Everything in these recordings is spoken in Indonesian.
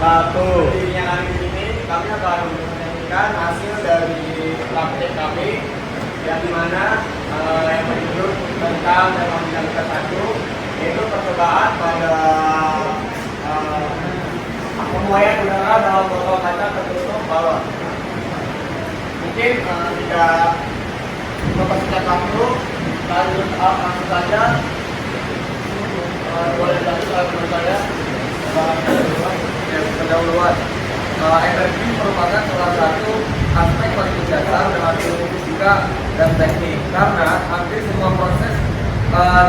Dirinya kali ini kami akan menyampaikan hasil dari praktek kami yang dimana yang berjudul tentang termodinamika 1, yaitu percobaan pada pemuaian udara dalam botol kaca tertutup balon. Mungkin tidak mempersingkat waktu, langsung saja. Boleh lanjut menurut saya. Pendahuluan. Energi merupakan salah satu aspek paling mendasar dalam ilmu fisika dan teknik, karena hampir semua proses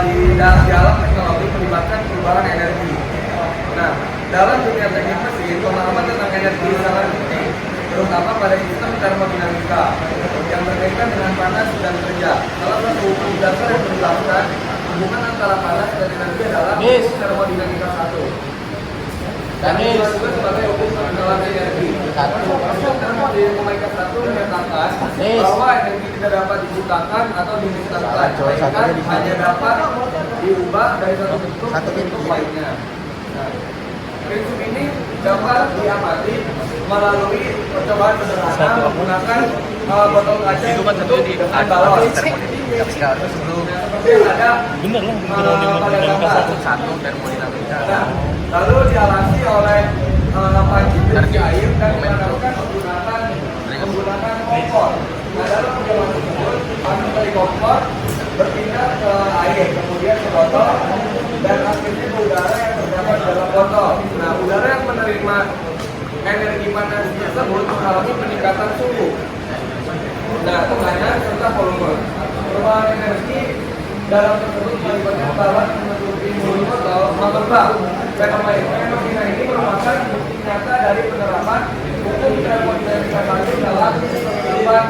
di dalam teknologi melibatkan perubahan energi. Nah, dalam dunia teknik mesin, pemahaman tentang energi sangat penting, terutama pada sistem termodinamika yang berkaitan dengan panas dan kerja. Salah satu hukum dasar yang menjelaskan hubungan antara panas dan energi adalah hukum termodinamika 1. Dan ini juga sebagai hukum pengenalan energi. Hukum termodinamika 1 menyatakan bahwa energi tidak dapat diciptakan atau dimusnahkan, melainkan hanya dapat diubah dari satu bentuk ke bentuk lainnya. Nah, prinsip ini dapat diamati melalui percobaan sederhana menggunakan botol kaca dengan balon. Seperti yang ada pada gambar. Nah, lalu dialasi oleh panci berisi air dan dipanaskan menggunakan kompor. Nah, dalam percobaan tersebut, panas dari kompor berpindah ke air, kemudian ke botol, dan akhirnya ke udara yang terdapat dalam botol. Nah, udara yang menerima energi panas tersebut mengalami peningkatan suhu. Nah, tekanan serta volume. Perubahan energi dalam tersebut melibatkan balon menutupi mulut botol mengembang. Fenomena ini merupakan bukti nyata dari penerapan hukum termodinamika 1 dalam kehidupan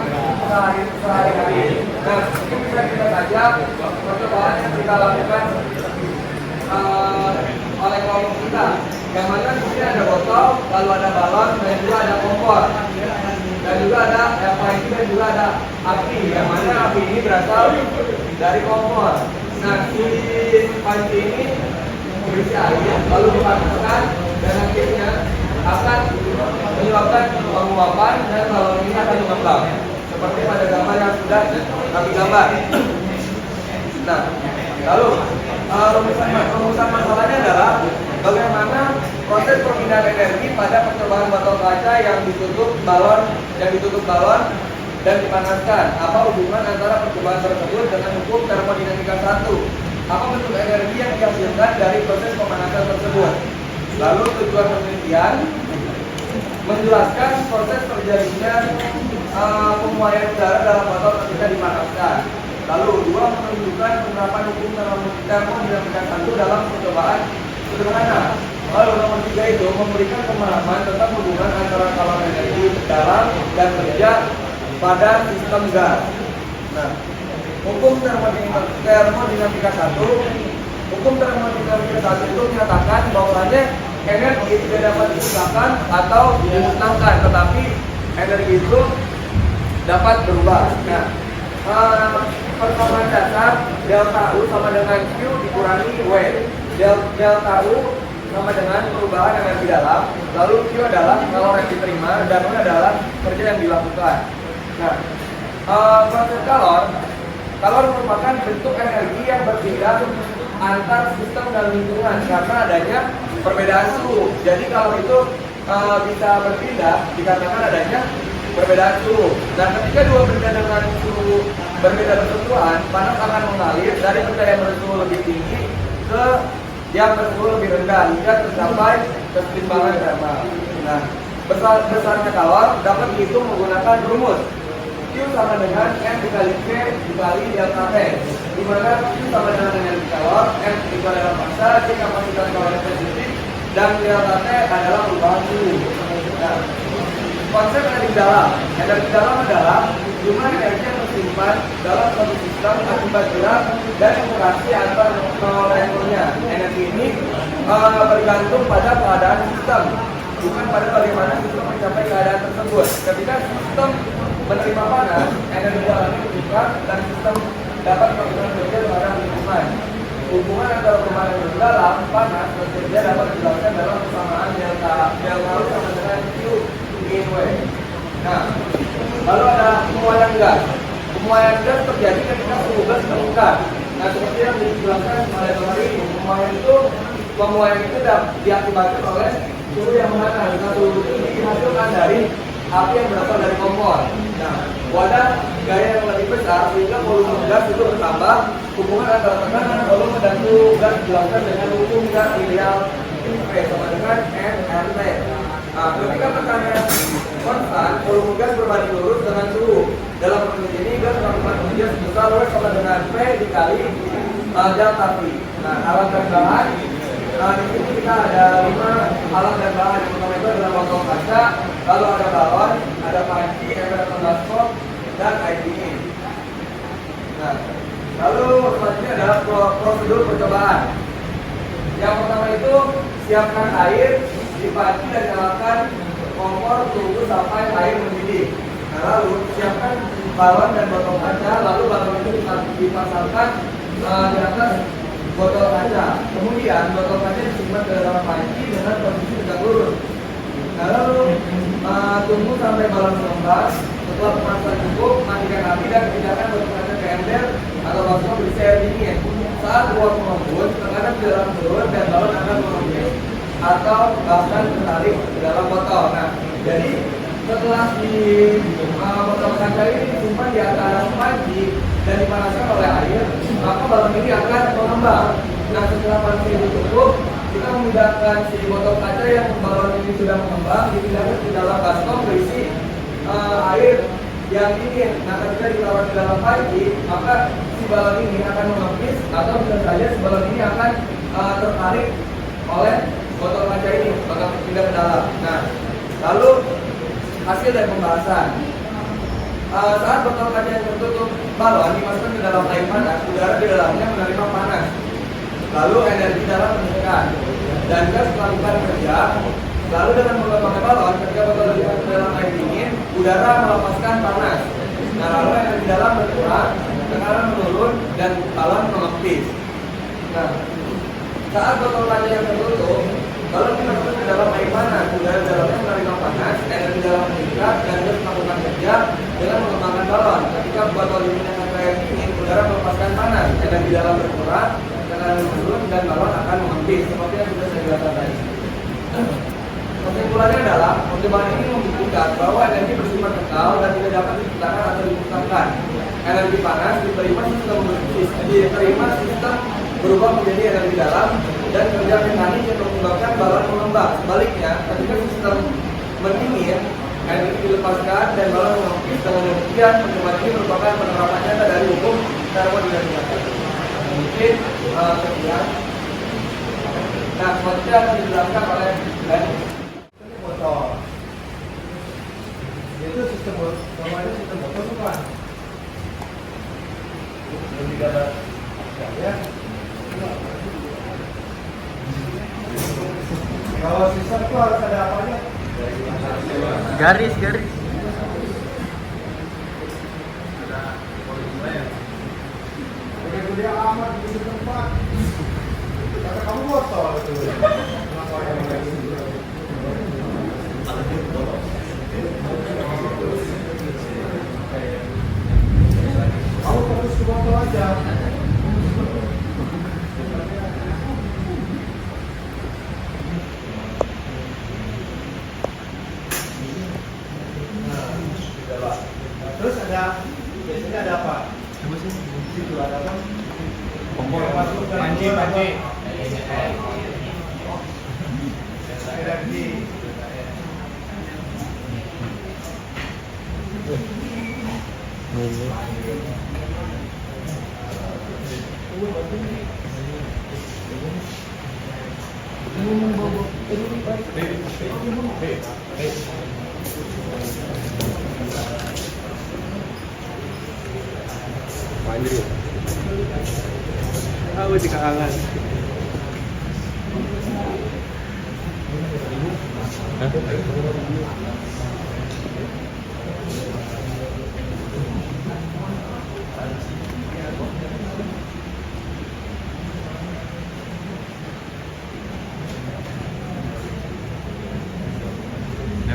sehari-hari. Nah, ini bisa kita saja percobaan yang kita lakukan oleh kelompok kita, yang mana di sini ada botol, lalu ada balon, dan juga ada kompor, dan juga ada yang lain juga ada api, yang mana api ini berasal dari kompor. Nah, si panci ini berisi air, lalu dipanaskan, dan akhirnya akan menyebabkan penguapan dan balon ini akan mengembang, seperti pada gambar yang sudah kami gambar. Nah, lalu rumusan masalahnya adalah bagaimana proses perpindahan energi pada percobaan botol kaca yang ditutup balon dan dipanaskan. Apa hubungan antara percobaan tersebut dengan hukum termodinamika 1? Apa bentuk energi yang dihasilkan dari proses pemanasan tersebut? Lalu tujuan penelitian menjelaskan proses terjadinya pemuaian udara dalam botol ketika dipanaskan. Lalu dua, menunjukkan penerapan hukum termodinamika 1 dalam percobaan sederhana. Lalu nomor 3 itu memberikan pemahaman tentang hubungan antara kalor energi dalam dan kerja pada sistem gas. Nah, hukum termodinamika 1 itu menyatakan bahwasanya energi tidak dapat diciptakan atau dimusnahkan, tetapi energi itu dapat berubah. Nah, persamaan dasar delta U sama dengan Q dikurangi W. Delta U sama dengan perubahan energi dalam, lalu Q adalah kalor yang diterima, dan U adalah kerja yang dilakukan. Nah, proses kalor merupakan bentuk energi yang berpindah antar sistem dan lingkungan karena adanya perbedaan suhu. Jadi kalor itu bisa berpindah dikarenakan adanya perbedaan suhu. Dan ketika dua benda dengan suhu berbeda bersentuhan, panas akan mengalir dari benda yang bersuhu lebih tinggi ke yang bersuhu lebih rendah hingga tercapai keseimbangan thermal. Nah, besarnya kalor dapat dihitung menggunakan rumus Q sama dengan M dikali K dikali delta T, di mana Q sama dengan energi kalor, M dikali dalam massa, C kapasitas kalor spesifik, dan delta T adalah perubahan suhu. Nah, konsep energi dalam adalah jumlah energi yang tersimpan dalam suatu sistem akibat gerak dan interaksi antar molekulnya. Energi ini bergantung pada keadaan sistem, bukan pada bagaimana sistem mencapai keadaan tersebut. Ketika sistem menerima panas, energi dalamnya bergerak dan sistem dapat melakukan kerja terhadap lingkungan. hubungan antara perubahan yang dalam panas dan kerja dapat dijelaskan dalam persamaan delta U sama dengan Q in W. Nah, lalu ada pemuaian gas. Pemuaian gas terjadi ketika suhu gas meningkat. Nah, seperti yang dijelaskan pada teori ini, pemuaian itu diakibatkan oleh suhu yang menghangat. Nah, suhu itu dihasilkan dari api yang berasal dari kompor. Nah, wadah gaya yang lebih besar sehingga volume gas itu bertambah. Hubungan antara tekanan, volume dan suhu gas dijelaskan dengan hukum gas ideal V sama dengan nRT. Nah, ketika tekanan konstan, volume gas berbanding lurus dengan suhu. Dalam proses ini gas melakukan energi sebesar W sama dengan V dikali delta V. Nah, alat dan bahan. Nah, di sini kita ada 5 alat dan bahan. Yang pertama itu adalah botol kaca, lalu ada galon, ada panci, ember baskop, dan air dingin. Nah, lalu selanjutnya adalah prosedur percobaan. Yang pertama itu siapkan air di panci dan nyalakan kompor tunggu sampai air mendidih. Nah, lalu siapkan balon dan botol kaca, lalu balon itu dipasangkan di atas botol kaca. Kemudian botol kaca disimpan ke dalam panci dengan posisi tegak lurus. Nah, lalu tunggu sampai balon mengembang. Setelah pemanasan cukup, matikan api dan pindahkan botol kaca ke ember atau baskom berisi air dingin. Saat uap mengembun, tekanan di dalam turun dan balon akan mengembang atau bahkan tertarik ke dalam botol. Nah, jadi setelah di botol kaca ini disimpan di atas panci dan dipanaskan oleh air, maka balon ini akan mengembang. Nah, setelah panci itu cukup, kita memindahkan si botol kaca yang balon ini sudah mengembang dipindahkan ke dalam baskom berisi air yang dingin. Nah, ketika ditaruh di dalam panci, maka si balon ini akan mengempis atau bisa saja si balon ini akan tertarik oleh botol kaca ini, maka pindah ke dalam. Nah, lalu hasil dari pembahasan. Saat botol kaca yang tertutup balon dimasukkan ke dalam air panas, udara di dalamnya menerima panas. Lalu energi dalam meningkat dan gas melakukan kerja. Lalu dengan mengembangkan balon, ketika botol dimasukkan ke dalam air dingin, udara melepaskan panas. Nah, lalu energi dalam berkurang, tekanan menurun dan balon mengempis. Nah, saat botol kaca yang tertutup, balon dimasukkan ke dalam air panas, udara di dalamnya menerima panas, energi dalam meningkat dan gas melakukan kerja dengan mengembangkan balon. Ketika botol dipindahkan ke air dingin, udara melepaskan panas, energi dalam berkurang, tekanan menurun dan balon akan mengempis. Seperti yang sudah saya jelaskan tadi. Kesimpulannya adalah percobaan ini membuktikan bahwa energi bersifat kekal dan tidak dapat diciptakan atau dimusnahkan. Energi panas diterima sistem berubah menjadi energi dalam dan kerja mekanik yang menyebabkan balon mengembang. Sebaliknya, ketika sistem mendingin, energi dilepaskan dan balon mengempis. Dengan demikian, percobaan ini merupakan penerapan nyata dari hukum termodinamika. Mungkin sekian. Nah, selanjutnya akan dijelaskan oleh motor. Yaitu sistem namanya sistem motor bukan? Lebih ada ya. Kalau sistem itu harus ada apanya? Garis. Gede amat di tempat. Kata kamu botol itu. Kamu fokus ke botol aja. Terus biasanya ada apa? Apa sih? Itu ada apa? Kompor. Panci. Energi. Andrew. Aku di kaangan.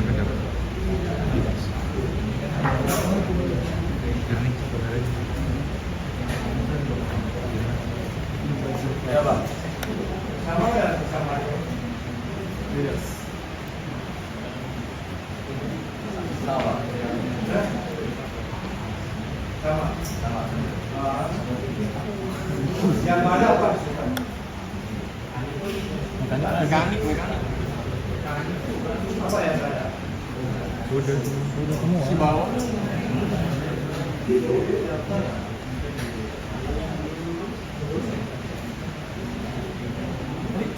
benar. Jernih sebenarnya. Ya bang. Sama nggak sama? Yes. Sama. Sama. Sama. Yang mana pak? Mekanik. Apa yang ada? Udah semua. Si bawah.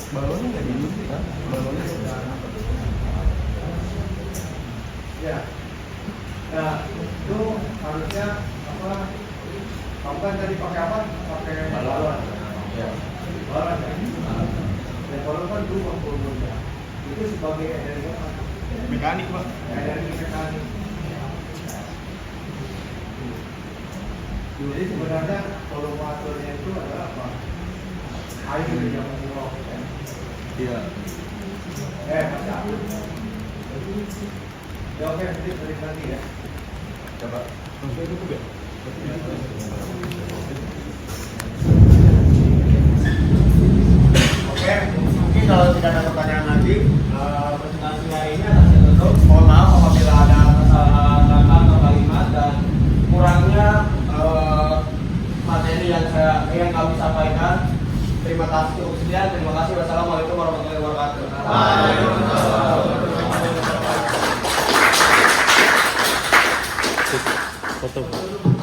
Balonnya nggak di kan? Balonnya sudah. Ya. Nah, itu harusnya apa? Kamu kan tadi pakai apa? Pakai balon. Ya. Balon kan? Dan balon kan dua volumenya. Itu sebagai energi apa? Mekanik, Pak. Energi mekanik. Jadi sebenarnya volumatornya itu adalah apa? Air yang menguap. Iya. Masa. Ya oke, nanti balik lagi ya. Coba. Langsung itu tuh, ya? Oke, mungkin kalau tidak ada pertanyaan lagi, presentasi hari ini akan saya tutup. Mohon maaf apabila ada kesalahan kata atau kalimat dan kurangnya materi yang kami sampaikan. Terima kasih untuk sekian. Terima kasih. Wassalamualaikum warahmatullahi wabarakatuh. Foto.